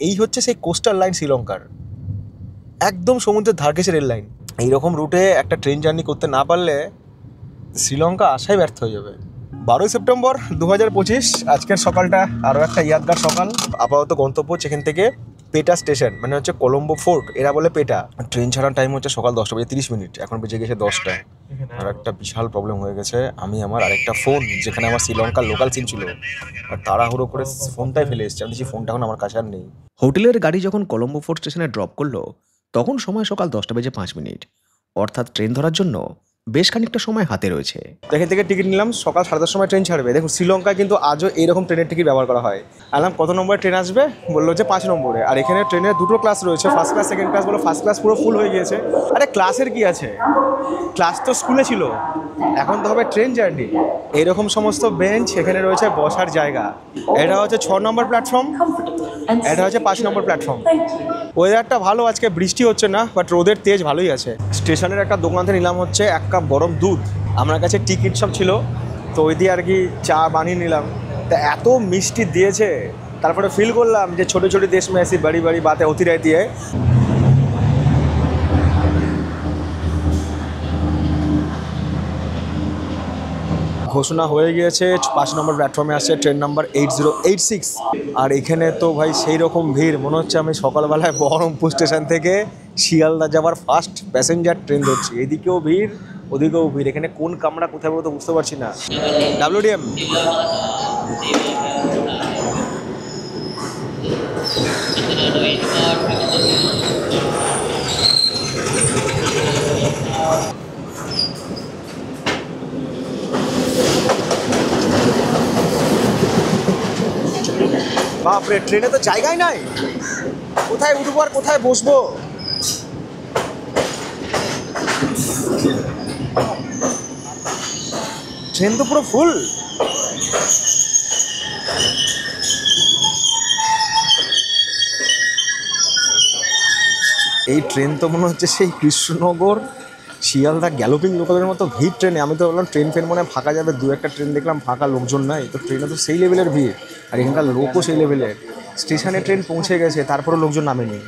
এই হচ্ছে সেই কোস্টাল লাইন শ্রীলঙ্কার, একদম সমুদ্রের ধার ঘেঁষে রেল লাইন। এইরকম রুটে একটা ট্রেন জার্নি করতে না পারলে শ্রীলঙ্কা আসাই ব্যর্থ হয়ে যাবে। 12ই সেপ্টেম্বর 2025, আজকের সকালটা আরও একটা ইয়াদগার সকাল। আপাতত গন্তব্য হচ্ছে এখান থেকে পেটা স্টেশন, মানে হচ্ছে কলম্বো ফোর্ট, এরা বলে পেটা। ট্রেন ছাড়ার টাইম হচ্ছে সকাল 10:30, এখন বেজে গেছে 10টা। আর একটা বিশাল প্রবলেম হয়ে গেছে, আমি আমার আরেকটা ফোন, যেখানে আমার শ্রীলঙ্কার লোকাল সিম ছিল, আর তাড়াহুড়ো করে ফোনটাই ফেলে এসেছি। আমি দেখছি ফোনটা এখন আমার কাছে আর নেই। হোটেলের গাড়ি যখন কলম্বো ফোর্ট স্টেশনে ড্রপ করলো তখন সময় সকাল 10:05, অর্থাৎ ট্রেন ধরার জন্য বেশ খানিকটা সময় হাতে রয়েছে। এখান থেকে টিকিট নিলাম, সকাল 10:30 সময় ট্রেন ছাড়বে। দেখুন শ্রীলঙ্কায় কিন্তু আজও এইরকম ট্রেনের টিকিট ব্যবহার করা হয়। আলাম কত নম্বরে ট্রেন আসবে, বললো যে 5 নম্বরে। আর এখানে ট্রেনের দুটো ক্লাস রয়েছে, ফার্স্ট ক্লাস সেকেন্ড ক্লাস। বলো ফার্স্ট ক্লাস পুরো ফুল হয়ে গিয়েছে। আরে ক্লাসের কি আছে, ক্লাস তো স্কুলে ছিল, এখন তো হবে ট্রেন জার্নি। এইরকম সমস্ত বেঞ্চ এখানে রয়েছে, বসার জায়গা। এটা হচ্ছে 6 নম্বর প্ল্যাটফর্ম, এটা হচ্ছে 5 নম্বর প্ল্যাটফর্ম। ওয়েদারটা ভালো, আজকে বৃষ্টি হচ্ছে না, বাট রোদের তেজ ভালোই আছে। স্টেশনের একটা দোকান থেকে নিলাম হচ্ছে 1 কাপ গরম দুধ। আমার কাছে টিকিট সব ছিল, তো ওই দিয়ে আর কি চা বানিয়ে নিলাম। তা এত মিষ্টি দিয়েছে, তারপরে ফিল করলাম যে ছোটো ছোটো দেশ মে এসি বড়ি বড়ি বাতে হতি রহতি है। ঘোষণা হয়ে গিয়েছে, 5 নম্বর প্ল্যাটফর্মে আসছে ট্রেন নাম্বার 8086। আর এখানে তো ভাই সেই রকম ভিড়, মনে হচ্ছে আমি সকালবেলায় বহরমপুর স্টেশন থেকে শিয়ালদা যাওয়ার ফার্স্ট প্যাসেঞ্জার ট্রেন ধরছি। এদিকেও ভিড়, ওদিকেও ভিড়। এখানে কোন কামরা কোথায় বলতো বুঝতে পারছি না। WDM বাপরে, ট্রেনে তো জায়গাই নাই, কোথায় উঠবো আর কোথায় বসবো। ট্রেন তো পুরো ফুল। এই ট্রেন তো মনে হচ্ছে সেই কৃষ্ণনগর শিয়ালদা গ্যালোপিং লোকালের মতো ভিড় ট্রেনে। আমি তো বললাম ট্রেন ফেন মনে হয় ফাঁকা যাবে, 2-1টা ট্রেন দেখলাম ফাঁকা, লোকজন নাই। তো ট্রেনে তো সেই লেভেলের ভিড়, আর এখানকার লোকও সেই লেভেলের। স্টেশনে ট্রেন পৌঁছে গেছে, তারপরেও লোকজন নামেনি।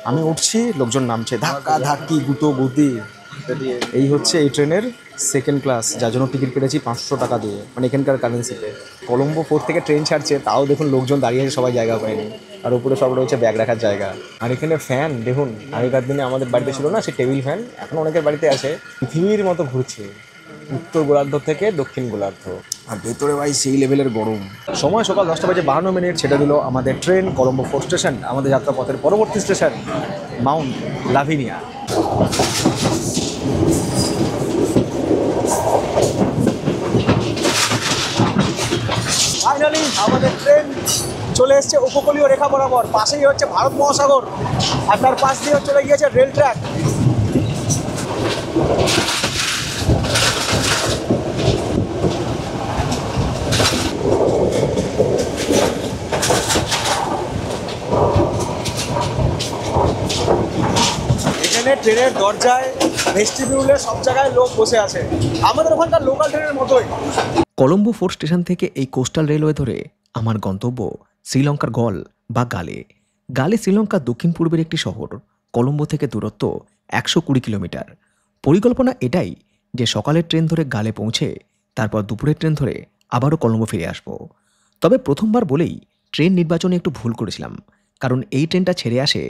আমি উঠছি, লোকজন নামছে, ধাক্কা ধাক্কি গুতো গুতি। এই হচ্ছে এই ট্রেনের সেকেন্ড ক্লাস, যার জন্য টিকিট কেটেছি 500 টাকা দিয়ে, মানে এখানকার কারেন্সিতে। কলম্বো ফোর্ট থেকে ট্রেন ছাড়ছে, তাও দেখুন লোকজন দাঁড়িয়ে আছে, সবাই জায়গা পায়নি। আর উপরে সব রয়েছে ব্যাগ রাখার জায়গা। আর এখানে ফ্যান দেখুন, আগেকার দিনে আমাদের বাড়িতে ছিল না সেই টেবিল ফ্যান, এখন অনেকের বাড়িতে আছে। পৃথিবীর মতো ঘুরছে, উত্তর গোলার্ধ থেকে দক্ষিণ গোলার্ধ। আর ভেতরে ভাই সেই লেভেলের গরম। সময় সকাল 10:52, ছেড়ে দিল আমাদের ট্রেন কলম্বো ফোর্ট স্টেশন। আমাদের যাত্রাপথের পরবর্তী স্টেশন মাউন্ট লাভিনিয়া। ফাইনালি আমাদের ট্রেন চলে এসছে উপকূলীয় রেখা বরাবর। পাশেই হচ্ছে ভারত মহাসাগর, আর তার পাশ দিয়ে চলে গিয়েছে রেল ট্র্যাক। এখানে ট্রেনের দরজায়, ভেস্টিবিউলে সব জায়গায় লোক বসে আছে, আমাদের ওখানকার লোকাল ট্রেনের মতোই। কলম্বো ফোর্ট স্টেশন থেকে এই কোস্টাল রেলওয়ে ধরে আমার গন্তব্য শ্রীলঙ্কার গল বা গালে। গালে শ্রীলঙ্কার দক্ষিণ পূর্বের একটি শহর। কলম্বো থেকে দূরত্ব 120 কিলোমিটার। পরিকল্পনা এটাই যে সকালের ট্রেন ধরে গালে পৌঁছে তারপর দুপুরের ট্রেন ধরে আবারও কলম্বো ফিরে আসব। তবে প্রথমবার বলেই ট্রেন নির্বাচনে একটু ভুল করেছিলাম, কারণ এই ট্রেনটা ছেড়ে আসে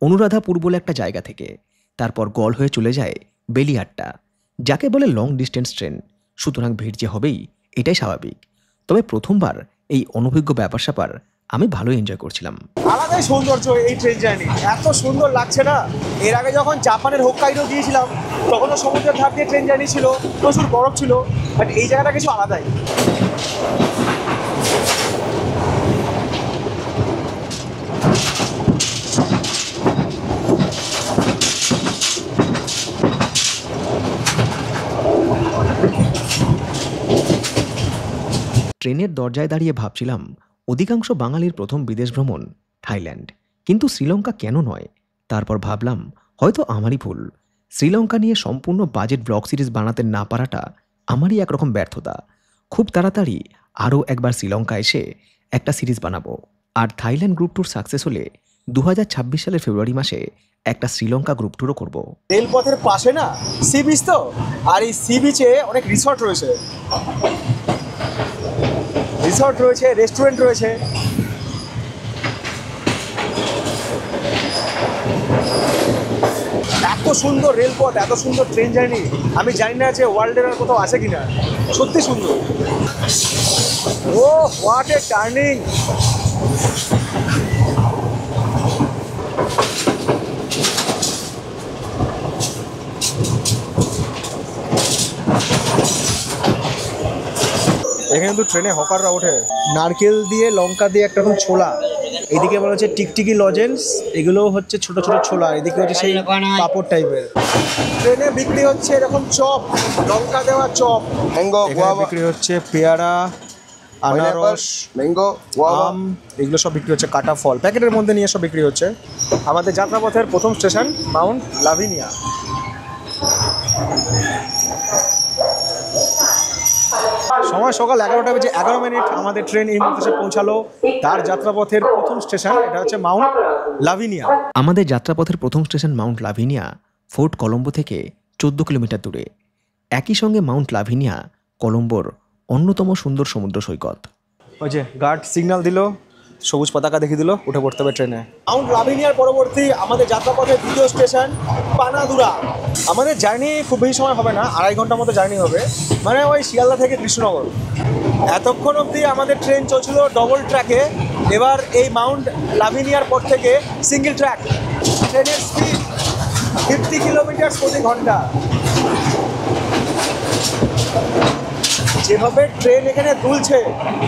অনুরাধাপুর বলে একটা জায়গা থেকে, তারপর গল হয়ে চলে যায় বেলিয়াট্টা, যাকে বলে লং ডিস্টেন্স ট্রেন। সুতরাং ভিড় যে হবেই, এটাই স্বাভাবিক। তবে প্রথমবার এই অনভিজ্ঞ ব্যাপার স্যাপার আমি ভালোই এনজয় করছিলাম। আলাদাই সৌন্দর্য এই ট্রেন জার্নি, এত সুন্দর লাগছে না। এর আগে যখন জাপানের হোক্কাইডো গিয়েছিলাম, তখনও সমুদ্রের ধার দিয়ে ট্রেন জার্নি ছিল, প্রচুর বরফ ছিল, বাট এই জায়গাটা কিছু আলাদাই। ট্রেনের দরজায় দাঁড়িয়ে ভাবছিলাম অধিকাংশ বাঙালির প্রথম বিদেশ ভ্রমণ থাইল্যান্ড, কিন্তু শ্রীলঙ্কা কেন নয়? তারপর ভাবলাম হয়তো আমারই ভুল। শ্রীলঙ্কা নিয়ে সম্পূর্ণ বাজেট ব্লগ সিরিজ বানাতে না পারাটা আমারই একরকম ব্যর্থতা। খুব তাড়াতাড়ি আরও একবার শ্রীলঙ্কা এসে একটা সিরিজ বানাবো। আর থাইল্যান্ড গ্রুপ ট্যুর সাকসেস হলে সালের ফেব্রুয়ারি মাসে একটা শ্রীলঙ্কা গ্রুপ ট্যুরও করব। রেলপথের পাশে না সি বিচ তো, আর এই সি বিচে অনেক রিসর্ট রয়েছে, রেস্টুরেন্ট রয়েছে। এত সুন্দর রেলপথ, এত সুন্দর ট্রেন জার্নি, আমি জানি না যে ওয়ার্ল্ডের আর কোথাও আছে কিনা। সত্যি সুন্দর। ও হোয়াট এ টার্নিং! এখানে কিন্তু ট্রেনে হকাররা ওঠে। নারকেল দিয়ে লঙ্কা দিয়ে একটা রকম ছোলা, এদিকে বলা হচ্ছে টিকটিকি লজেন্স, এগুলো হচ্ছে ছোট ছোট ছোলা, এদিকে হচ্ছে সেই পাপড় টাইপের। ট্রেনে বিক্রি হচ্ছে এরকম চপ, লঙ্কা দেওয়া চপ। এখানে বিক্রি হচ্ছে পেয়ারা, আনারস, ম্যাঙ্গো, আম, এগুলো সব বিক্রি হচ্ছে। কাটা ফল প্যাকেটের মধ্যে নিয়ে সব বিক্রি হচ্ছে। আমাদের যাত্রাপথের প্রথম স্টেশন মাউন্ট লাভিনিয়া। সময় সকাল 11টা বেজে 11 মিনিট। আমাদের ট্রেন এই মুহূর্তে এসে পৌঁছালো তার যাত্রাপথের প্রথম স্টেশন, এটা হচ্ছে মাউন্ট লাভিনিয়া। আমাদের যাত্রাপথের প্রথম station Mount Lavinia fort Colombo থেকে 14 কিলোমিটার দূরে। একই সঙ্গে মাউন্ট লাভিনিয়া কলম্বোর অন্যতম সুন্দর সমুদ্র সৈকত। ওই যে গার্ড সিগন্যাল দিল, সবুজ পতাকা দেখিয়ে দিল, উঠে পড়তে হবে ট্রেনে। মাউন্ট লাভিনিয়ার পরবর্তী আমাদের যাত্রাপথের দ্বিতীয় স্টেশন পানাদুরা। আমাদের জার্নি খুব বেশি সময় হবে না, 2.5 ঘন্টার মতো জার্নি হবে, মানে ওই শিয়ালদা থেকে কৃষ্ণনগর। এতক্ষণ অবধি আমাদের ট্রেন চলছিল ডবল ট্র্যাকে, এবার এই মাউন্ট লাভিনিয়ার পর থেকে সিঙ্গেল ট্র্যাক। ট্রেনের স্পিড 50 কিলোমিটার প্রতি ঘন্টা। যেভাবে ট্রেন এখানে দুলছে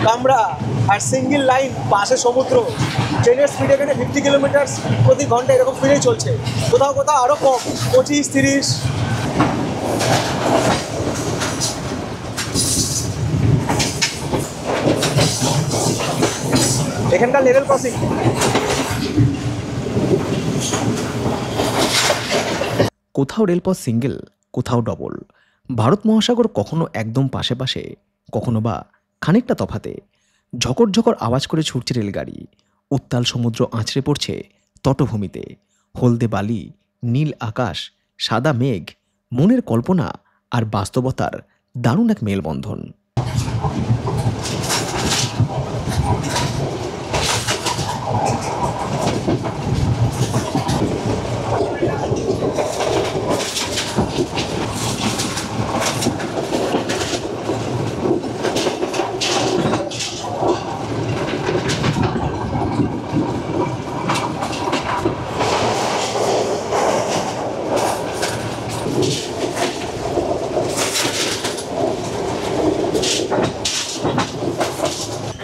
কামরা, আর সিঙ্গেল লাইন, পাশে সমুদ্র, ট্রেনের স্পিড এখানে 50 কিলোমিটার প্রতি ঘন্টা এরকম স্পিডেই চলছে। কোথাও কোথাও আরও কম, 25-30। এখানকার লেভেল ক্রসিং। কোথাও রেলপথ সিঙ্গেল, কোথাও ডবল। ভারত মহাসাগর কখনো একদম পাশে পাশে, কখনো বা খানিকটা তফাতে। ঝকর ঝকর আওয়াজ করে ছুটছে রেলগাড়ি। উত্তাল সমুদ্র আঁচড়ে পড়ছে তটভূমিতে। হলদে বালি, নীল আকাশ, সাদা মেঘ, মনের কল্পনা আর বাস্তবতার দারুণ এক মেলবন্ধন।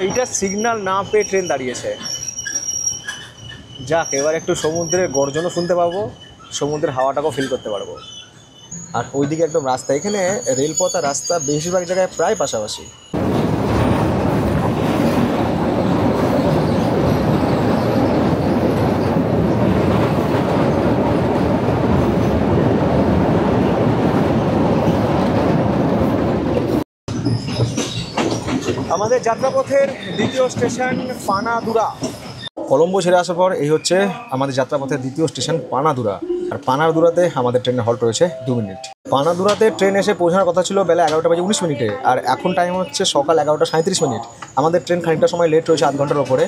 এইটা সিগন্যাল না পেয়ে ট্রেন দাঁড়িয়েছে। যাক, এবার একটু সমুদ্রের গর্জনও শুনতে পাবো, সমুদ্রের হাওয়াটাকেও ফিল করতে পারবো। আর ওইদিকে একদম রাস্তা, এখানে রেলপথ আর রাস্তা বেশিরভাগ জায়গায় প্রায় পাশাপাশি। আমাদের যাত্রাপথের দ্বিতীয় স্টেশন পানাদুরা। কলম্বো ছেড়ে আসার পর এই হচ্ছে আমাদের যাত্রাপথের দ্বিতীয় স্টেশন পানাদুরা। আর পানাদুরাতে আমাদের ট্রেনে হল্ট রয়েছে 2 মিনিট। পানাদুরাতে ট্রেন এসে পৌঁছানোর কথা ছিল বেলা 11টা বেজে 19 মিনিটে, আর এখন টাইম হচ্ছে সকাল 11টা 37 মিনিট। আমাদের ট্রেন খানিকটা সময় লেট রয়েছে, 8 ঘন্টার ওপরে।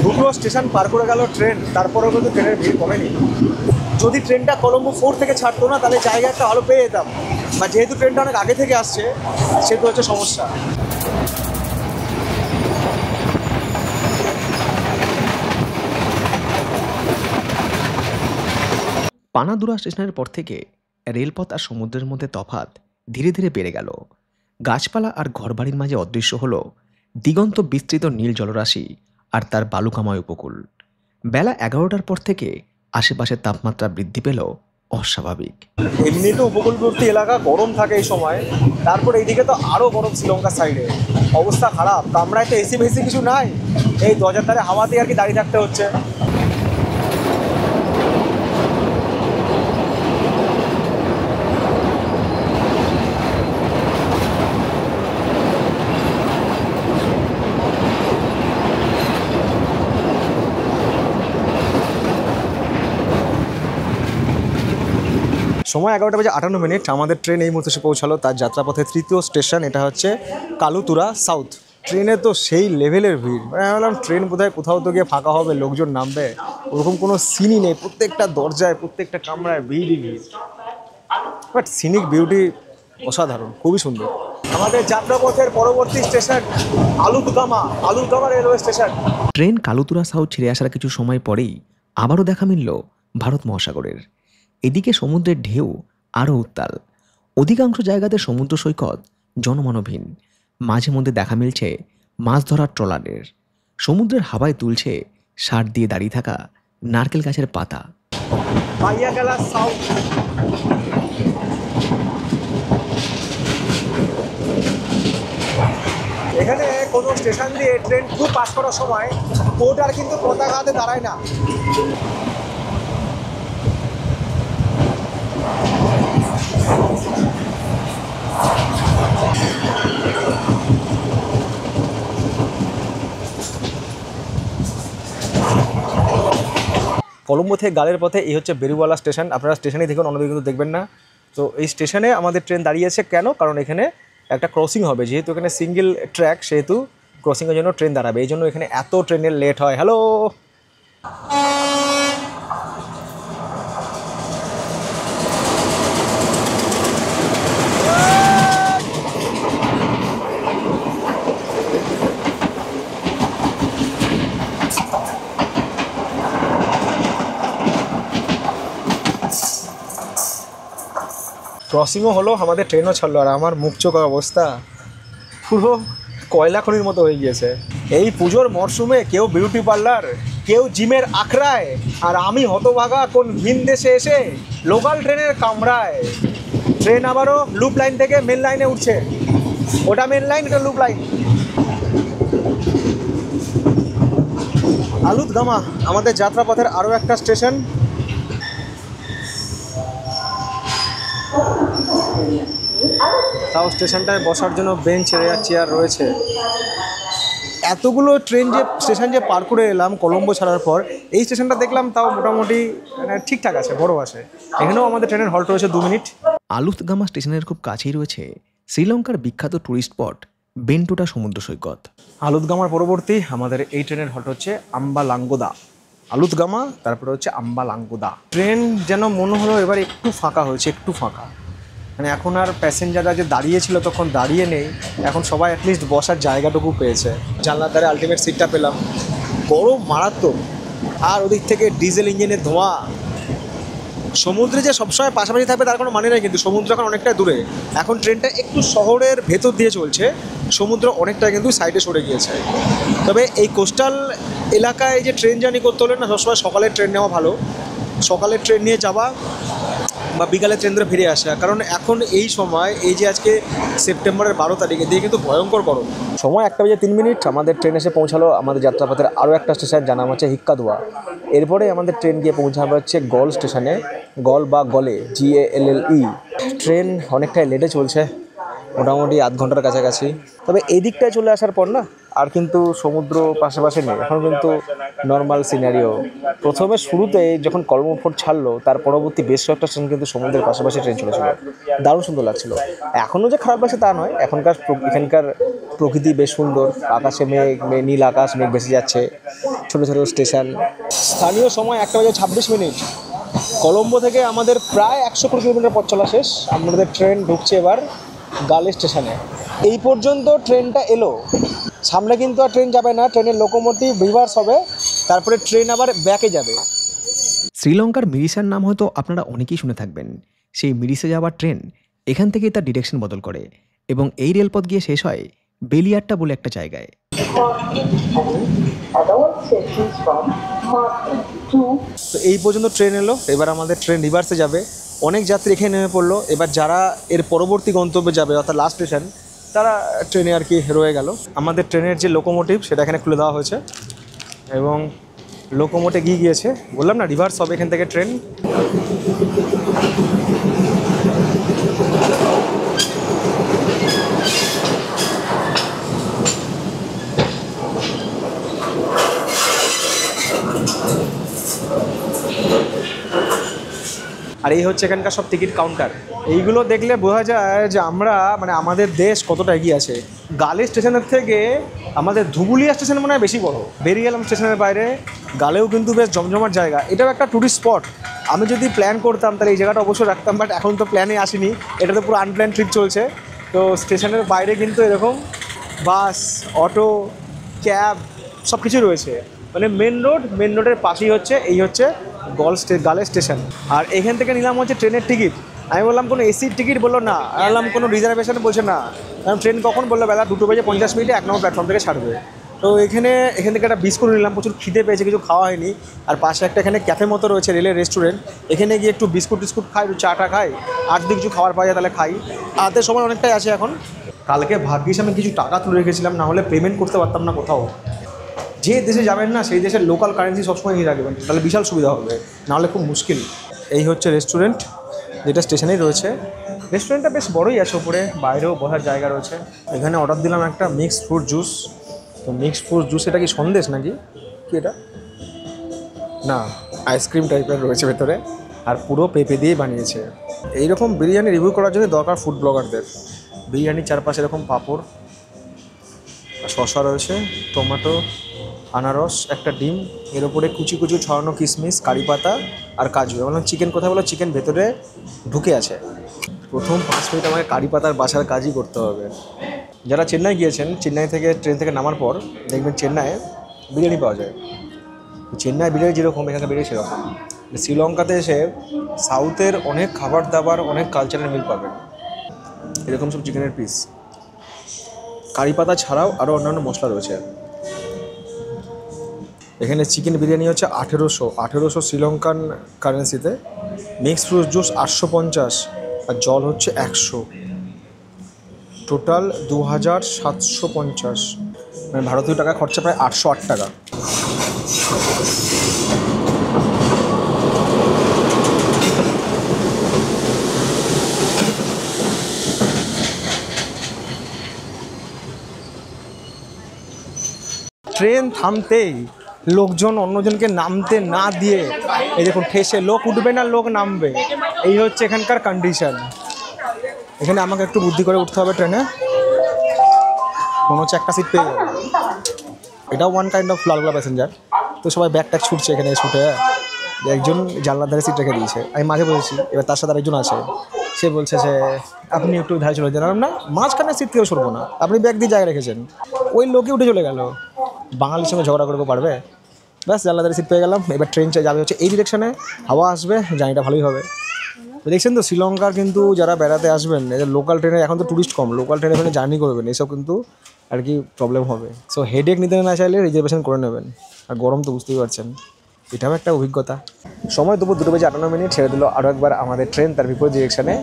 দুটো স্টেশন পার করে গেল ট্রেন, তারপরেও কিন্তু ট্রেনের ভিড় কমেনি। যদি ট্রেনটা কলম্বো 4 থেকে ছাড়তো না, তাহলে জায়গা একটা ভালো পেয়ে যেতাম, বা যেহেতু ট্রেনটা অনেক আগে থেকে আসছে সেহেতু হচ্ছে সমস্যা। পানাদুরা স্টেশনের পর থেকে রেলপথ আর সমুদ্রের মধ্যে তফাৎ ধীরে ধীরে বেড়ে গেল। গাছপালা আর ঘরবাড়ির মাঝে অদৃশ্য হলো দিগন্ত বিস্তৃত নীল জলরাশি আর তার বালুকাময় উপকূল। বেলা 11টার পর থেকে আশেপাশের তাপমাত্রা বৃদ্ধি পেল অস্বাভাবিক। এমনিতে উপকূলবর্তী এলাকা গরম থাকে এই সময়, তারপর এইদিকে তো আরও গরম। শ্রীলঙ্কার সাইডে অবস্থা খারাপ। কামরায় তো এসি বেসি কিছু নাই, এই দরজার ধারে হাওয়াতেই আর কি দাঁড়িয়ে থাকতে হচ্ছে। সময় 11:58, আমাদের ট্রেন এই মুহূর্তে এসে পৌঁছালো তার যাত্রাপথে তৃতীয় স্টেশন, এটা হচ্ছে কালুতুরা সাউথ। ট্রেনে তো সেই লেভেলের ভিড়, মানে আমি ভাবলাম ট্রেন বোধহয় কোথাও তো গিয়ে ফাঁকা হবে, লোকজন নামবে, ওরকম কোনো সিনই নেই। প্রত্যেকটা দরজায় প্রত্যেকটা কামরায় ভিড়ই ভিড়, বাট সিনিক বিউটি অসাধারণ, খুবই সুন্দর। আমাদের যাত্রাপথের পরবর্তী station Aluthgama railway station. Train Kalutara south ছেড়ে আসার কিছু সময় পরেই আবারও দেখা মিলল ভারত মহাসাগরের। এদিকে সমুদ্রের ঢেউ আরও উত্তাল, অধিকাংশ জায়গাতে সমুদ্র সৈকত জনমানবহীন। মাঝে মধ্যে দেখা মিলছে মাছ ধরার ট্রলারের। সমুদ্রের হাওয়ায় তুলছে সার দিয়ে দাঁড়িয়ে থাকা নারকেল গাছের পাতা। ভাইয়াগালা সাউথ। এখানে কোনো স্টেশন দিয়ে ট্রেন খুব পাস করার সময় পোর্ট আর কিন্তু পতাকা হাতে দাঁড়ায় না। কলম্বো থেকে গালের পথে এই হচ্ছে বেরুওয়ালা স্টেশন। আপনারা স্টেশনেই দেখুন, অন্যদিকে কিন্তু দেখবেন না। তো এই স্টেশনে আমাদের ট্রেন দাঁড়িয়েছে কেন? কারণ এখানে একটা ক্রসিং হবে, যেহেতু এখানে সিঙ্গেল ট্র্যাক, সেহেতু ক্রসিংয়ের জন্য ট্রেন দাঁড়াবে, এই জন্য এখানে এত ট্রেনের লেট হয়। হ্যালো, ক্রসিংও হলো, আমাদের ট্রেনও ছাড়লো, আর আমার মুখ চোখ অবস্থা পুরো কয়লা খনির মতো হয়ে গিয়েছে। এই পুজোর মরশুমে কেউ বিউটি পার্লার, কেউ জিমের আখড়ায়, আর আমি হতভাগা কোন ভিন দেশে এসে লোকাল ট্রেনের কামরায়। ট্রেন আবারও লুপ লাইন থেকে মেন লাইনে উঠছে, ওটা মেন লাইন, এটা লুপ লাইন। আলুতগামা আমাদের যাত্রাপথের আরও একটা স্টেশন। তাও স্টেশনটায় বসার জন্য বেঞ্চ আর চেয়ার রয়েছে। এতগুলো ট্রেন যে স্টেশন যে পার করে এলাম কলম্বো ছাড়ার পর, এই স্টেশনটা দেখলাম তাও মোটামুটি মানে ঠিকঠাক আছে, বড় আছে। এখানেও আমাদের ট্রেনের হল্ট রয়েছে 2 মিনিট। আলুতগামা স্টেশনের খুব কাছেই রয়েছে শ্রীলঙ্কার বিখ্যাত টুরিস্ট স্পট বেন্টোটা সমুদ্র সৈকত। আলুতগামার পরবর্তী আমাদের এই ট্রেনের হল্ট হচ্ছে আম্বালাঙ্গোদা। আলুতগামা, তারপরে হচ্ছে আম্বালাঙ্গোদা। ট্রেন যেন মনে হলো এবার একটু ফাঁকা হয়েছে, একটু ফাঁকা, মানে এখন আর প্যাসেঞ্জাররা যে দাঁড়িয়েছিল তখন দাঁড়িয়ে নেই, এখন সবাই অ্যাটলিস্ট বসার জায়গাটুকু পেয়েছে। জানলার ধারে আলটিমেট সিটটা পেলাম। গরম মারাত্মক, আর ওদিক থেকে ডিজেল ইঞ্জিনের ধোঁয়া। সমুদ্রে যে সবসময় পাশাপাশি থাকবে তার কোনো মানে নেই, কিন্তু সমুদ্র এখন অনেকটাই দূরে। এখন ট্রেনটা একটু শহরের ভেতর দিয়ে চলছে, সমুদ্র অনেকটা কিন্তু সাইডে সরে গিয়েছে। তবে এই কোস্টাল এলাকায় যে ট্রেন জার্নি করতে হলে না, সবসময় সকালের ট্রেন নেওয়া ভালো। সকালের ট্রেন নিয়ে যাওয়া বা বিকালে ট্রেন ধরে ফিরে আসা, কারণ এখন এই সময়, এই যে আজকে সেপ্টেম্বরের 12 তারিখে দিয়ে কিন্তু ভয়ঙ্কর গরম। সময় 1:03, আমাদের ট্রেন এসে পৌঁছালো আমাদের যাত্রাপথের আরও একটা স্টেশন, যার নাম হচ্ছে হিক্কাদুয়া। এরপরে আমাদের ট্রেন গিয়ে পৌঁছাবে হচ্ছে গল স্টেশনে, গল বা গলে, GALLE। ট্রেন অনেকটাই লেটে চলছে, মোটামুটি আধ ঘন্টার কাছাকাছি। তবে এই দিকটায় চলে আসার পর না আর কিন্তু সমুদ্র পাশাপাশি নেই, এখন কিন্তু নর্মাল সিনারিও। প্রথমে শুরুতে যখন কলম্বো ফোর্ট ছাড়লো, তার পরবর্তী বেশ কয়েকটা ট্রেন কিন্তু সমুদ্রের পাশাপাশি ট্রেন চলেছিল, দারুণ সুন্দর লাগছিল। এখনও যে খারাপ লাগছে তা নয়, এখানকার প্রকৃতি বেশ সুন্দর, আকাশে মেঘ, নীল আকাশ, মেঘ ভেসে যাচ্ছে, ছোটো ছোটো স্টেশন। স্থানীয় সময় 1:26, কলম্বো থেকে আমাদের প্রায় 120 কিলোমিটার পথ চলা শেষ। আমাদের ট্রেন ঢুকছে এবার গালে স্টেশনে। এই পর্যন্ত ট্রেনটা এলো, সামনে কিন্তু আর ট্রেন যাবে না, ট্রেনের লোকোমোটিভ রিভার্স হবে, তারপরে ট্রেন আবার ব্যাকে যাবে। শ্রীলঙ্কার মিরিসার নাম হয়তো আপনারা অনেকেই শুনে থাকবেন। সেই মিরিসে যাওয়ার ট্রেন এখান থেকেই তার ডিরেকশন বদল করে এবং এই রেলপথ গিয়ে শেষ হয় বেলিয়াট্টা বলে একটা জায়গায়। তো এই পর্যন্ত ট্রেন এলো, এবার আমাদের ট্রেন রিভার্সে যাবে। অনেক যাত্রী এখানে নেমে পড়লো, এবার যারা এর পরবর্তী গন্তব্যে যাবে অর্থাৎ লাস্ট স্টেশন, তারা ট্রেনে আর কি রয়ে গেল। আমাদের ট্রেনের যে লোকোমোটিভ সেটা এখানে খুলে দেওয়া হয়েছে এবং লোকোমোটিভ গিয়েছে, বললাম না রিভার্স হবে এখান থেকে ট্রেন। আর এই হচ্ছে এখানকার সব টিকিট কাউন্টার। এইগুলো দেখলে বোঝা যায় যে আমরা মানে আমাদের দেশ কতটা এগিয়ে আছে। গালে স্টেশনের থেকে আমাদের ধুবুলিয়া স্টেশন মনে হয় বেশি বড়। বেরিয়ে গেলাম স্টেশনের বাইরে, গালেও কিন্তু বেশ জমজমাট জায়গা, এটাও একটা ট্যুরিস্ট স্পট। আমি যদি প্ল্যান করতাম তাহলে এই জায়গাটা অবশ্যই রাখতাম, বাট এখন তো প্ল্যানে আসিনি, এটা তো পুরো আনপ্ল্যান ট্রিপ চলছে। তো স্টেশনের বাইরে কিন্তু এরকম বাস, অটো, ক্যাব সব কিছু রয়েছে। মানে মেন রোডের পাশেই হচ্ছে এই হচ্ছে গালে স্টেশন। আর এখান থেকে নিলাম হচ্ছে ট্রেনের টিকিট। আমি বললাম কোনো এসির টিকিট, বললো না। আমি বললাম কোনো রিজার্ভেশন, বলছে না। কারণ ট্রেন কখন বললো বেলা 2:50 1 নম্বর প্ল্যাটফর্ম থেকে ছাড়বে। তো এখান থেকে একটা বিস্কুট নিলাম, প্রচুর খিদে পেয়েছে, কিছু খাওয়া হয়নি। আর পাশে একটা এখানে ক্যাফে মতো রয়েছে, রেলের রেস্টুরেন্ট, এখানে গিয়ে একটু বিস্কুট খাই, একটু চাটা খাই, আর যদি কিছু খাবার পাওয়া যায় তাহলে খাই। হাতে সময় অনেকটাই আছে এখন। কালকে ভাগ্যিস আমি কিছু টাকা তুলে রেখেছিলাম, না হলে পেমেন্ট করতে পারতাম না কোথাও। যে দেশে যাবেন না সেই দেশের লোকাল কারেন্সি সবসময় নিয়ে রাখবেন, তাহলে বিশাল সুবিধা হবে, নাহলে খুব মুশকিল। এই হচ্ছে রেস্টুরেন্ট, যেটা স্টেশনেই রয়েছে। রেস্টুরেন্টটা বেশ বড়ই আছে, উপরে বাইরেও বসার জায়গা রয়েছে। এখানে অর্ডার দিলাম একটা মিক্সড ফ্রুট জুস। তো মিক্সড ফ্রুট জুস এটা কি সন্দেশ নাকি কি এটা? না, আইসক্রিম টাইপের রয়েছে ভেতরে, আর পুরো পেঁপে দিয়ে বানিয়েছে। এইরকম বিরিয়ানি রিভিউ করার জন্য দরকার ফুড ব্লগারদের। বিরিয়ানির চারপাশে এরকম পাঁপড়, শসা রয়েছে, টমেটো, আনারস, একটা ডিম, এর ওপরে কুচি কুচি ছড়ানো কিশমিশ, কারি পাতা আর কাজু। এবং চিকেন কোথায় বলো, চিকেন ভেতরে ঢুকে আছে। প্রথম 5 মিনিট আমাকে কারি পাতার বাসার কাজই করতে হবে। যারা চেন্নাই গিয়েছেন, চেন্নাই থেকে ট্রেন থেকে নামার পর দেখবেন চেন্নাইয়ে বিরিয়ানি পাওয়া যায়। চেন্নাই বিরিয়ানি যেরকম এখানে বিরিয়ানি সেরকম। শ্রীলঙ্কাতে এসে সাউথের অনেক খাবার দাবার, অনেক কালচারের মিল পাবেন। এরকম সব চিকেনের পিস, কারি পাতা ছাড়াও আরও অন্যান্য মশলা রয়েছে। এখানে চিকেন বিরিয়ানি হচ্ছে 1800 শ্রীলঙ্কান কারেন্সিতে। মিক্সড ফ্রুট জুস 850, আর জল হচ্ছে 100, টোটাল 2750। মানে ভারতীয় টাকা খরচা প্রায় 808 টাকা। ট্রেন থামতেই লোকজন অন্যজনকে নামতে না দিয়ে, এই দেখুন ঠেসে লোক উঠবে না লোক নামবে, এই হচ্ছে এখানকার কন্ডিশন। এখানে আমাকে একটু বুদ্ধি করে উঠতে হবে ট্রেনে, মনে হচ্ছে একটা সিট পেয়ে যাবে। এটাও one kind of Lalgola passenger. তো সবাই ব্যাগ ট্যাগ ছুটছে এখানে ছুটে, একজন জানলার ধারে সিট রেখে দিয়েছে, আমি মাঝে বলেছি, এবার তার সাথে আরেকজন আছে, সে বলছে যে আপনি একটু ধারে চলে যান। না, মাঝখানে সিট কেউ সরবো না, আপনি ব্যাগ দিয়ে জায়গায় রেখেছেন। ওই লোকই উঠে চলে গেল, বাঙালির সঙ্গে ঝগড়া করতে পারবে? ব্যাস, জানলাদারে সিট পেয়ে গেলাম। এবার ট্রেন যাবে হচ্ছে এই ডিরেকশনে, হাওয়া আসবে, জার্নিটা ভালোই হবে। দেখছেন তো শ্রীলঙ্কার কিন্তু যারা বেড়াতে আসবেন, এদের লোকাল ট্রেনে, এখন তো টুরিস্ট কম, লোকাল ট্রেনে এখানে জার্নি করবেন, এসব কিন্তু আর কি প্রবলেম হবে। সো হেডেক নিতে না চাইলে রিজার্ভেশন করে নেবেন। আর গরম তো বুঝতেই পারছেন, এটাও একটা অভিজ্ঞতা। সময় দুপুর 2:58 ছেড়ে দিল আরও একবার আমাদের ট্রেন, তার বিপরীত ডিরেকশানে,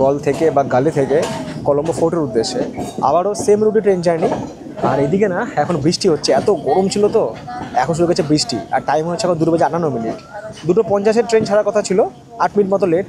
গল থেকে বা গালে থেকে কলম্বো ফোর্টের উদ্দেশ্যে। আবারও সেম রুটে ট্রেন জার্নি। আর এদিকে না এখন বৃষ্টি হচ্ছে, এত গরম ছিল তো এখন শুরু হচ্ছে বৃষ্টি। আর টাইম হচ্ছে এখন 2:58। 2:50 ট্রেন ছাড়ার কথা ছিল, 8 মিনিট মতো লেট।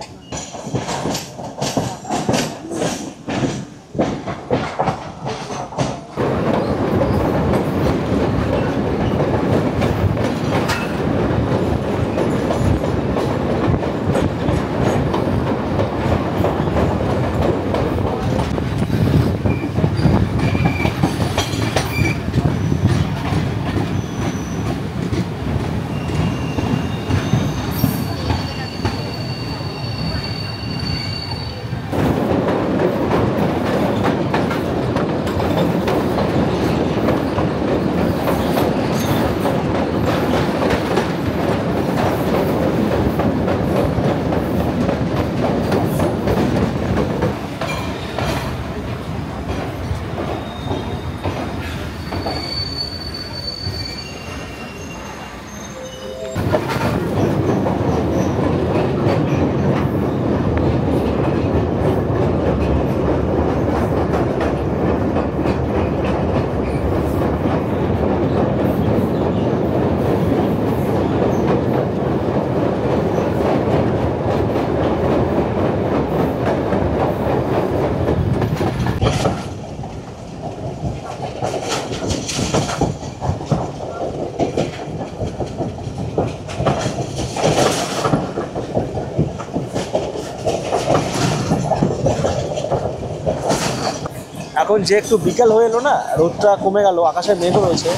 এখন যে একটু বিকেল হয়ে এলো না, রোদটা কমে গেল, আকাশে মেঘও রয়েছে,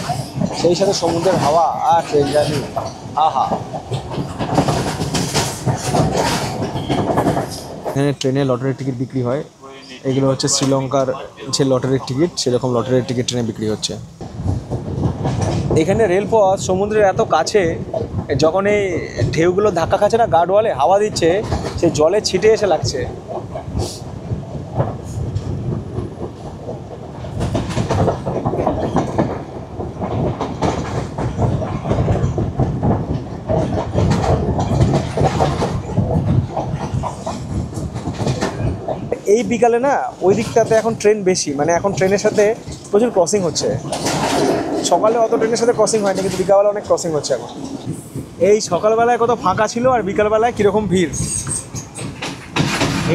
সেই সাথে সমুদ্রের হাওয়া আর ট্রেন জার্নি, আহা। এখানে ট্রেনে লটারির টিকিট বিক্রি হয়। এগুলো হচ্ছে শ্রীলঙ্কার যে লটারির টিকিট, সেরকম লটারির টিকিট ট্রেনে বিক্রি হচ্ছে। এখানে রেলপথ সমুদ্রের এত কাছে, যখন এই ঢেউগুলো ধাক্কা খাচ্ছে না গার্ডওয়ালে, হাওয়া দিচ্ছে, সেই জলে ছিটে এসে লাগছে। এই বিকালে না ওই দিকটাতে এখন ট্রেন বেশি, মানে এখন ট্রেনের সাথে প্রচুর ক্রসিং হচ্ছে। সকালে অত ট্রেনের সাথে ক্রসিং হয়নি, কিন্তু বিকালবেলা অনেক ক্রসিং হচ্ছে এখন। এই সকালবেলায় কত ফাঁকা ছিল আর বিকালবেলায় কীরকম ভিড়,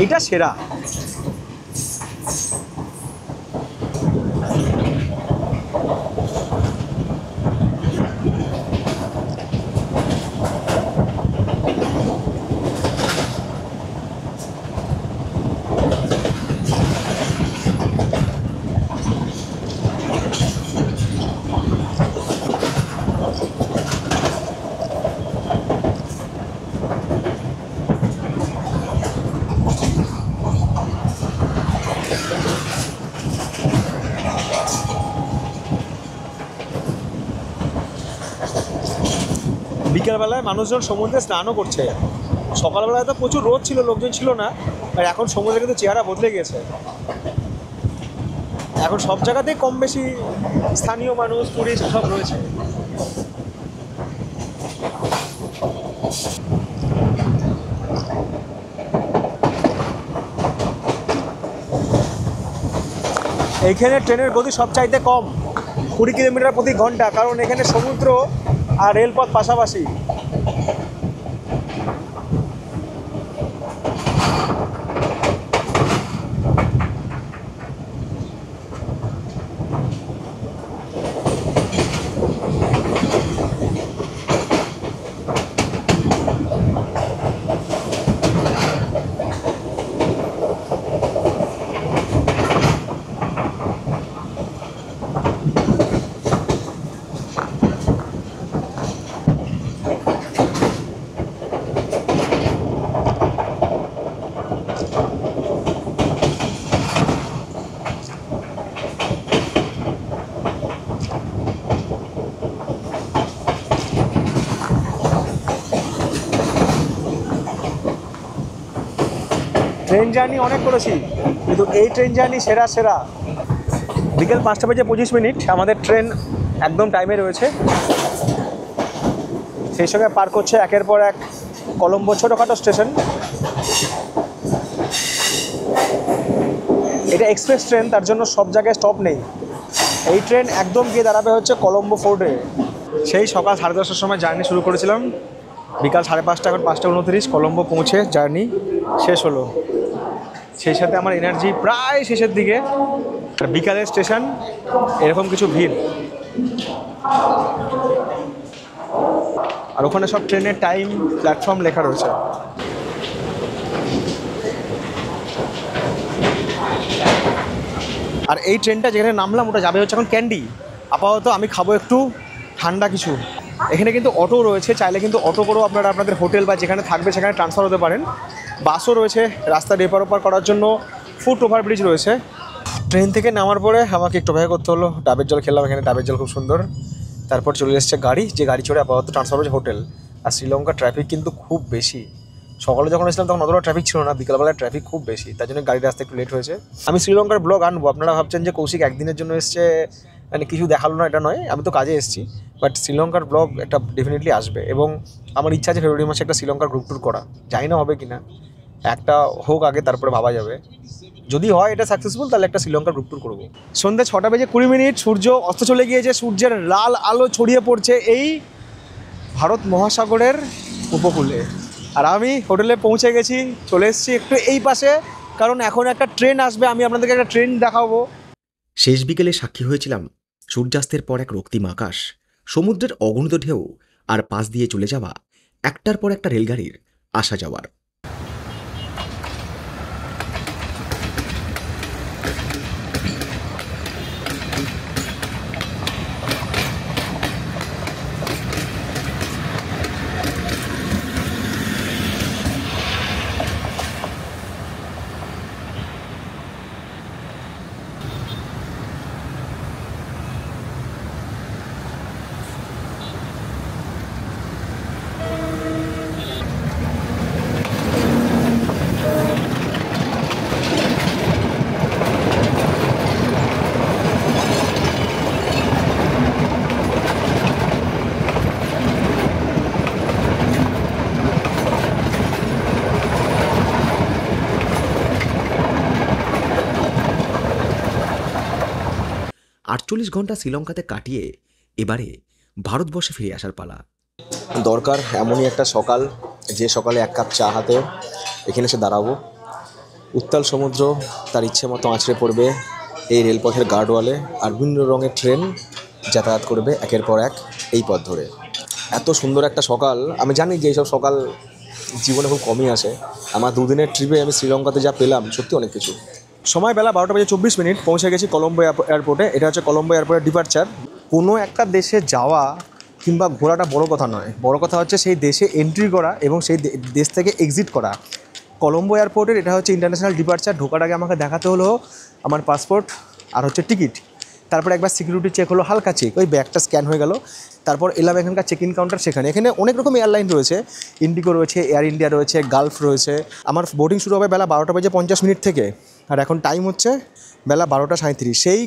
এইটা সেরা। বিকেলবেলায় মানুষজন সমুদ্রে স্নানও করছে। সকালবেলায় তো প্রচুর রোদ ছিল, লোকজন ছিল না, আর এখন সমুদ্রে কিন্তু চেহারা বদলে গেছে। এখন সব জায়গাতেই কম বেশি স্থানীয় মানুষ, টুরিস্ট সব রয়েছে। এইখানে ট্রেনের গতি সব চাইতে কম, 20 কিলোমিটার প্রতি ঘন্টা, কারণ এখানে সমুদ্র আর রেলপথ পাশাপাশি। ট্রেন জার্নি অনেক করেছি, কিন্তু এই ট্রেন জার্নি সেরা সেরা। বিকেল 5:25 আমাদের ট্রেন একদম টাইমে রয়েছে। সেই সঙ্গে পার করছে একের পর এক কলম্বো ছোটোখাটো স্টেশন। এটা এক্সপ্রেস ট্রেন, তার জন্য সব জায়গায় স্টপ নেই। এই ট্রেন একদম গিয়ে দাঁড়াবে হচ্ছে কলম্বো ফোর্টে। সেই সকাল 10:30টার সময় জার্নি শুরু করেছিলাম, বিকাল 5:30, এখন 5:29 কলম্বো পৌঁছে জার্নি শেষ হলো। সেই সাথে আমার এনার্জি প্রায় শেষের দিকে। আর বিকালের স্টেশন, এরকম কিছু ভিড়। আর ওখানে সব ট্রেনের টাইম, প্ল্যাটফর্ম লেখা রয়েছে। আর এই ট্রেনটা যেখানে নামলাম ওটা যাবে হচ্ছে এখন ক্যান্ডি। আপাতত আমি খাবো একটু ঠান্ডা কিছু। এখানে কিন্তু অটো রয়েছে, চাইলে কিন্তু অটো করেও আপনারা আপনাদের হোটেল বা যেখানে থাকবে সেখানে ট্রান্সফার হতে পারেন। বাসও রয়েছে, রাস্তার এপার ওপার করার জন্য ফুট ওভারব্রিজ রয়েছে। ট্রেন থেকে নামার পরে আমাকে একটু অপেক্ষা করতে হলো, ডাবের জল খেলাম, এখানে ডাবের জল খুব সুন্দর। তারপর চলে এসছে গাড়ি, যে গাড়ি চড়ে আপাতত ট্রান্সফার হচ্ছে হোটেল। আর শ্রীলঙ্কার ট্রাফিক কিন্তু খুব বেশি। সকালে যখন এসেছিলাম তখন অতটা ট্রাফিক ছিল না, বিকালবেলায় ট্রাফিক খুব বেশি, তার জন্য গাড়ির রাস্তা একটু লেট হয়েছে। আমি শ্রীলঙ্কার ব্লগ আনবো, আপনারা ভাবছেন যে কৌশিক একদিনের জন্য এসছে, মানে কিছু দেখালো না, এটা নয়, আমি তো কাজে এসেছি। বাট শ্রীলঙ্কার ব্লগ একটা ডেফিনেটলি আসবে, এবং আমার ইচ্ছা আছে ফেব্রুয়ারি মাসে একটা শ্রীলঙ্কার গ্রুপ ট্যুর করা। জানি না হবে কি না, একটা হোক আগে, তারপরে ভাবা যাবে। যদি হয় এটা সাকসেসফুল, তাহলে একটা শ্রীলঙ্কার গ্রুপ ট্যুর করবো। সন্ধ্যে 6:20, সূর্য অস্ত চলে গিয়েছে, সূর্যের লাল আলো ছড়িয়ে পড়ছে এই ভারত মহাসাগরের উপকূলে। আর আমি হোটেলে পৌঁছে গেছি, চলে এসেছি একটু এই পাশে, কারণ এখন একটা ট্রেন আসবে, আমি আপনাদেরকে একটা ট্রেন দেখাবো। শেষ বিকেলে সাক্ষী হয়েছিলাম সূর্যাস্তের পর এক রক্তিম আকাশ, সমুদ্রের অগণিত ঢেউ, আর পাশ দিয়ে চলে যাওয়া একটার পর একটা রেলগাড়ির আসা যাওয়ার। 48 ঘন্টা শ্রীলঙ্কাতে কাটিয়ে এবারে ভারতবর্ষে ফিরে আসার পালা। দরকার এমনই একটা সকাল, যে সকালে 1 কাপ চা হাতে এখানে এসে দাঁড়াবো, উত্তাল সমুদ্র তার ইচ্ছে মতো আঁচড়ে পড়বে এই রেলপথের গার্ডওয়ালে, আর বিভিন্ন রঙের ট্রেন যাতায়াত করবে একের পর এক এই পথ ধরে। এত সুন্দর একটা সকাল, আমি জানি যে এইসব সকাল জীবনে খুব কমই আসে। আমার 2 দিনের ট্রিপে আমি শ্রীলঙ্কাতে যা পেলাম সত্যি অনেক কিছু। সময় বেলা 12:24 পৌঁছে গেছি কলম্বো এয়ারপোর্টে। এটা হচ্ছে কলম্বো এয়ারপোর্টের ডিপার্চার। কোনো একটা দেশে যাওয়া কিংবা ঘোরাটা বড় কথা নয়, বড় কথা হচ্ছে সেই দেশে এন্ট্রি করা এবং সেই দেশ থেকে এক্সিট করা। কলম্বো এয়ারপোর্টের এটা হচ্ছে ইন্টারন্যাশনাল ডিপার্চার। ঢোকার আগে আমাকে দেখাতে হলো আমার পাসপোর্ট আর হচ্ছে টিকিট। তারপরে একবার সিকিউরিটি চেক হলো, হালকা চেক, ওই ব্যাগটা স্ক্যান হয়ে গেল। তারপর এলাম এখানকার চেক ইন কাউন্টার, সেখানে এখানে অনেক রকম এয়ারলাইন রয়েছে, ইন্ডিগো রয়েছে, এয়ার ইন্ডিয়া রয়েছে, গালফ রয়েছে। আমার বোর্ডিং শুরু হবে বেলা 12:50 থেকে, আর এখন টাইম হচ্ছে বেলা 12:37। সেই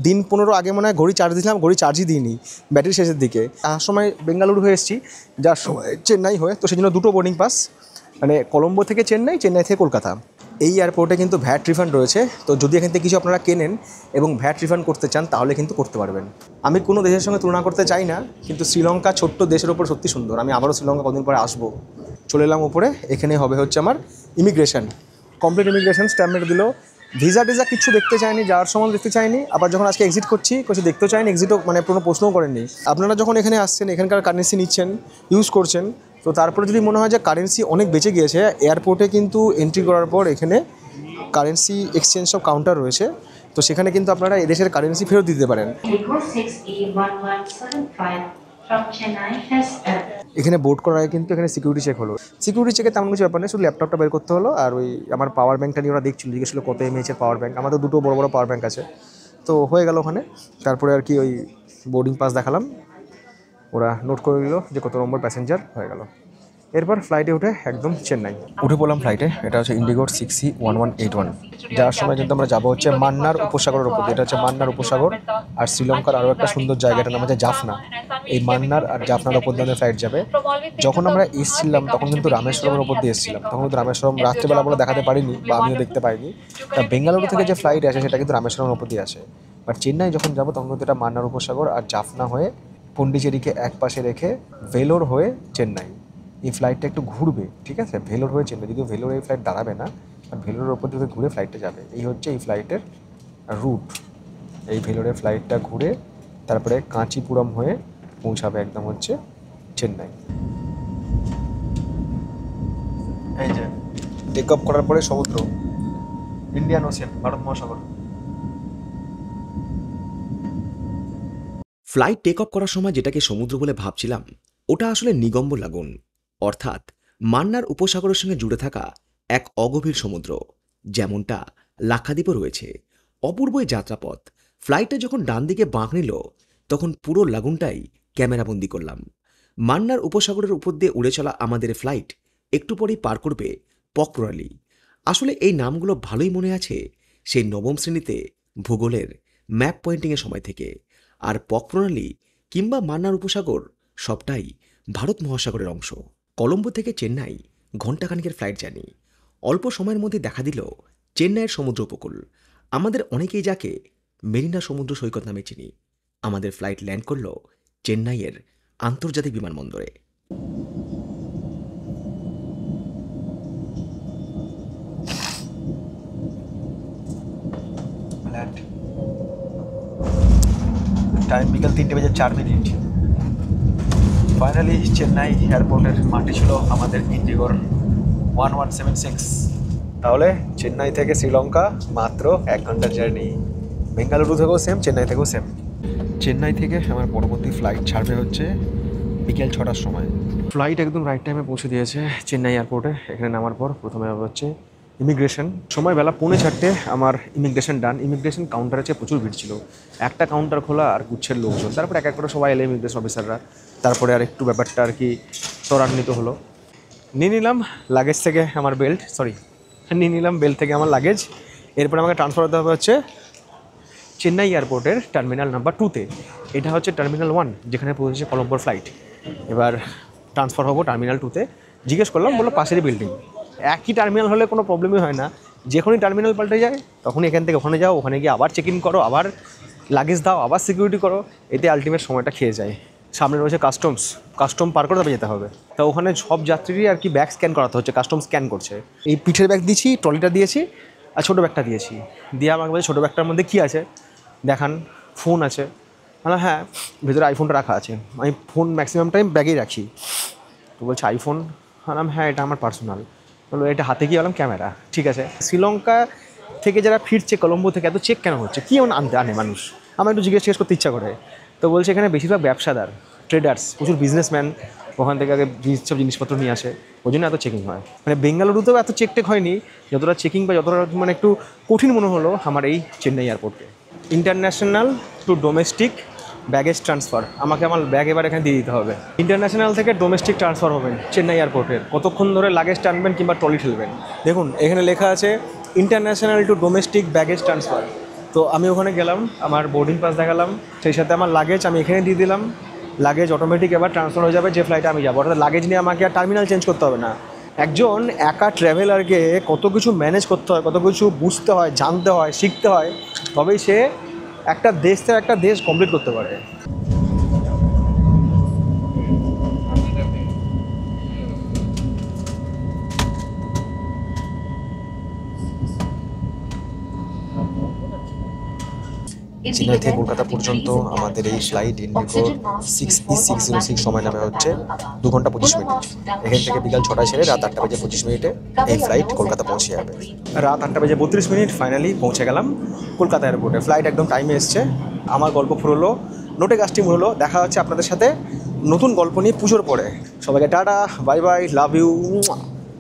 দিন 15 আগে মনে হয় ঘড়ি চার্জ দিয়েছিলাম, ঘড়ি চার্জই দিইনি, ব্যাটারি শেষের দিকে। আসার সময় বেঙ্গালুরু হয়ে এসেছি, যার সময় চেন্নাই হয়ে, তো সেই জন্য 2টো বোর্ডিং পাস, মানে কলম্বো থেকে চেন্নাই, চেন্নাই থেকে কলকাতা। এই এয়ারপোর্টে কিন্তু ভ্যাট রিফান্ড রয়েছে, তো যদি এখান থেকে কিছু আপনারা কেনেন এবং ভ্যাট রিফান্ড করতে চান তাহলে কিন্তু করতে পারবেন। আমি কোনো দেশের সঙ্গে তুলনা করতে চাই না, কিন্তু শ্রীলঙ্কা ছোট্ট দেশের ওপর সত্যি সুন্দর। আমি আবারও শ্রীলঙ্কা কদিন পরে আসবো। চলে এলাম ওপরে, এখানে হবে হচ্ছে আমার ইমিগ্রেশন। কমপ্লিট ইমিগ্রেশন, স্ট্যাম্প মেরে দিল। ভিসা টিজা কিছু দেখতে চাইনি, যাওয়ার সময় দেখতে চাইনি, আবার যখন আজকে এক্সিট করছি কিছু দেখতেও চাইনি, এক্সিটও মানে কোনো প্রশ্নও করেননি। আপনারা যখন এখানে আসছেন, এখানকার কারেন্সি নিচ্ছেন, ইউজ করছেন, তো তারপরে যদি মনে হয় যে কারেন্সি অনেক বেঁচে গিয়েছে, এয়ারপোর্টে কিন্তু এন্ট্রি করার পর এখানে কারেন্সি এক্সচেঞ্জ সব কাউন্টার রয়েছে, তো সেখানে কিন্তু আপনারা এদেশের কারেন্সি ফেরত দিতে পারেন। এখানে বোর্ড করার আগে কিন্তু এখানে সিকিউরিটি চেক হলো। সিকিউরিটি চেকে তেমন কিছু ব্যাপার নেই, শুধু ল্যাপটপটা বের করতে হলো, আর ওই আমার পাওয়ার ব্যাঙ্কটা নিয়ে ওরা দেখছিল, জিজ্ঞেস ছিল কত এমএএচের পাওয়ার ব্যাঙ্ক। আমাদের 2টো বড় বড় পাওয়ার ব্যাঙ্ক আছে, তো হয়ে গেল ওখানে। তারপরে আর কি ওই বোর্ডিং পাস দেখালাম, ওরা নোট করে দিল যে কত নম্বর প্যাসেঞ্জার, হয়ে গেল। এরপর ফ্লাইটে উঠে একদম চেন্নাই উঠে পড়লাম ফ্লাইটে। এটা হচ্ছে ইন্ডিগোর 6C1181। যাওয়ার সময় কিন্তু আমরা যাবো হচ্ছে মান্নার উপসাগরের উপর দিয়ে। এটা হচ্ছে মান্নার উপসাগর, আর শ্রীলঙ্কার আরও একটা সুন্দর জায়গাটার নাম হচ্ছে জাফনা। এই মান্নার আর জাফনার ওপর দিয়ে ফ্লাইট যাবে। যখন আমরা এসেছিলাম তখন কিন্তু রামেশ্বরমের ওপর দিয়ে এসেছিলাম, তখন কিন্তু রামেশ্বরম রাত্রেবেলা বলে দেখাতে পারিনি, বা আমিও দেখতে পাইনি। তা বেঙ্গালুরু থেকে যে ফ্লাইট আসে সেটা কিন্তু রামেশ্বরমের ওপর দিয়ে আসে, বাট চেন্নাই যখন যাবো তখন কিন্তু এটা মান্নার উপসাগর আর জাফনা হয়ে পন্ডিচেরিকে এক পাশে রেখে ভেলোর হয়ে চেন্নাই। এই ফ্লাইটটা একটু ঘুরবে, ঠিক আছে, ভেলোর হয়ে চেন্নাই, যদিও ভেলোর এই ফ্লাইট দাঁড়াবে না, আর ভেলোরের ওপর থেকে ঘুরে ফ্লাইটটা যাবে। এই হচ্ছে এই ফ্লাইটের রুট। এই ভেলোরের ফ্লাইটটা ঘুরে তারপরে কাঁচিপুরম হয়ে পৌঁছাবে একদম হচ্ছে চেন্নাই। এই যে টেক অফ করার পরে সমুদ্র, ইন্ডিয়ান ওশেন, ভারত মহাসাগর। ফ্লাইট টেক অফ করার সময় যেটাকে সমুদ্র বলে ভাবছিলাম, ওটা আসলে নিগম্ব লাগুন, অর্থাৎ মান্নার উপসাগরের সঙ্গে জুড়ে থাকা এক অগভীর সমুদ্র, যেমনটা লাক্ষাদ্বীপও রয়েছে। অপূর্ব এই যাত্রাপথ। ফ্লাইটে যখন ডান দিকে বাঁক নিল তখন পুরো লাগুনটাই ক্যামেরাবন্দি করলাম। মান্নার উপসাগরের উপর দিয়ে উড়ে চলা আমাদের ফ্লাইট একটু পরেই পার করবে পকপ্রণালী। আসলে এই নামগুলো ভালোই মনে আছে সেই 9ম শ্রেণীতে ভূগোলের ম্যাপ পয়েন্টিংয়ের সময় থেকে। আর পকপ্রণালী কিংবা মান্নার উপসাগর সবটাই ভারত মহাসাগরের অংশ। কলম্বো থেকে চেন্নাই ঘণ্টাখানিকের ফ্লাইট জার্নি। অল্প সময়ের মধ্যে দেখা দিল চেন্নাইয়ের সমুদ্র উপকূল। আমাদের অনেকেই যাকে মেরিনা সমুদ্র সৈকত নামে চিনি। আমাদের ফ্লাইট ল্যান্ড করল চেন্নাইয়ের আন্তর্জাতিক বিমানবন্দরে। টাইম বিকাল 3:04। ফাইনালি চেন্নাই এয়ারপোর্টের মাটি ছিল আমাদের ইন্ডিগোর 1176। তাহলে চেন্নাই থেকে শ্রীলঙ্কা মাত্র 1 ঘন্টার জার্নি। বেঙ্গালুরু থেকেও সেম, চেন্নাই থেকেও সেম। চেন্নাই থেকে আমার পরবর্তী ফ্লাইট ছাড়বে হচ্ছে বিকেল 6টার সময়। ফ্লাইট একদম রাইট টাইমে পৌঁছে দিয়েছে চেন্নাই এয়ারপোর্টে। এখানে নামার পর প্রথমে হবে হচ্ছে ইমিগ্রেশন। সময় বেলা 3:45 আমার ইমিগ্রেশন ডান। ইমিগ্রেশন কাউন্টার আছে, প্রচুর ভিড় ছিল, একটা কাউন্টার খোলা আর গুচ্ছের লোকজন। তারপর এক এক করে সবাই এলে ইমিগ্রেশন অফিসাররা। তারপরে আর একটু ব্যাপারটা আর কি ত্বরান্বিত হলো। নিয়ে নিলাম লাগেজ থেকে আমার বেল্ট, নিয়ে নিলাম বেল্ট থেকে আমার লাগেজ। এরপরে আমাকে ট্রান্সফার হতে হবে হচ্ছে চেন্নাই এয়ারপোর্টের টার্মিনাল নাম্বার 2-তে। এটা হচ্ছে টার্মিনাল 1 যেখানে পৌঁছেছে কলম্বোর ফ্লাইট। এবার ট্রান্সফার হবো টার্মিনাল 2-তে। জিজ্ঞেস করলাম, বললো পাশেরই বিল্ডিং। একই টার্মিনাল হলে কোনো প্রবলেমই হয় না, যখনই টার্মিনাল পাল্টে যায় তখনই এখান থেকে ওখানে যাও, ওখানে গিয়ে আবার চেক ইন করো, আবার লাগেজ দাও, আবার সিকিউরিটি করো, এতে আলটিমেট সময়টা খেয়ে যায়। সামনে রয়েছে কাস্টম পার করে তবে যেতে হবে। তা ওখানে সব যাত্রীরই আর কি ব্যাগ স্ক্যান করাতে হচ্ছে, কাস্টম স্ক্যান করছে। এই পিঠের ব্যাগ দিয়েছি, ট্রলিটা দিয়েছি, আর ছোটো ব্যাগটা দিয়েছি। দিয়ে আমাকে বলছে ছোটো ব্যাগটার মধ্যে কী আছে দেখান। ফোন আছে। মানে হ্যাঁ, ভেতরে আইফোনটা রাখা আছে। আমি ফোন ম্যাক্সিমাম টাইম ব্যাগেই রাখি। তো বলছে আইফোন, বললাম হ্যাঁ এটা আমার পার্সোনাল। বললো এটা হাতে কি, বললাম ক্যামেরা। ঠিক আছে। শ্রীলঙ্কা থেকে যারা ফিরছে কলম্বো থেকে, এত চেক কেন হচ্ছে, কী আনে মানুষ, আমার একটু জিজ্ঞেস করতে ইচ্ছা করে। তো বলছে এখানে বেশিরভাগ ব্যবসাদার, ট্রেডার্স, প্রচুর বিজনেসম্যান ওখান থেকে আগে সব জিনিসপত্র নিয়ে আসে, ওই জন্য এত চেকিং হয়। মানে বেঙ্গালুরুতেও এত চেক টেক হয়নি, যতটা চেকিং বা যতটা মানে একটু কঠিন মনে হলো আমার এই চেন্নাই এয়ারপোর্টে। International to domestic baggage transfer, আমাকে আমার ব্যাগ এবার এখানে দিয়ে দিতে হবে। ইন্টারন্যাশনাল থেকে ডোমেস্টিক ট্রান্সফার হবেন চেন্নাই এয়ারপোর্টের। কতক্ষণ ধরে লাগেজ টানবেন কিংবা ট্রলি ঠেলবেন। দেখুন এখানে লেখা আছে international to domestic baggage transfer. তো আমি ওখানে গেলাম, আমার বোর্ডিং পাস দেখালাম, সেই সাথে আমার লাগেজ আমি এখানে দিয়ে দিলাম। লাগেজ অটোমেটিক এবার ট্রান্সফার হয়ে যাবে যে ফ্লাইটে আমি যাবো, অর্থাৎ লাগেজ নিয়ে আমাকে আর টার্মিনাল চেঞ্জ করতে হবে না। একজন একা ট্র্যাভেলারকে কত কিছু ম্যানেজ করতে হয়, কত কিছু বুঝতে হয়, জানতে হয়, শিখতে হয়, তবেই সে একটা দেশ থেকে একটা দেশ কমপ্লিট করতে পারে। চেন্নাই থেকে কলকাতা পর্যন্ত আমাদের এই ফ্লাইট ইন্ডিগো 6E606 সময় নামে হচ্ছে 2 ঘন্টা 25 মিনিট। এখান থেকে বিকাল 6টায় ছেড়ে রাত 8টা বেজে 25 মিনিটে এই ফ্লাইট কলকাতা পৌঁছে যাবে। রাত 8টা বেজে 32 মিনিট ফাইনালি পৌঁছে গেলাম কলকাতা এয়ারপোর্টে। ফ্লাইট একদম টাইমে এসছে। আমার গল্প ফুরলো, নোটে কাস্টিং হলো। দেখা হচ্ছে আপনাদের সাথে নতুন গল্প নিয়ে পুজোর পরে। সবাইকে টাটা, বাই বাই, লাভ ইউ।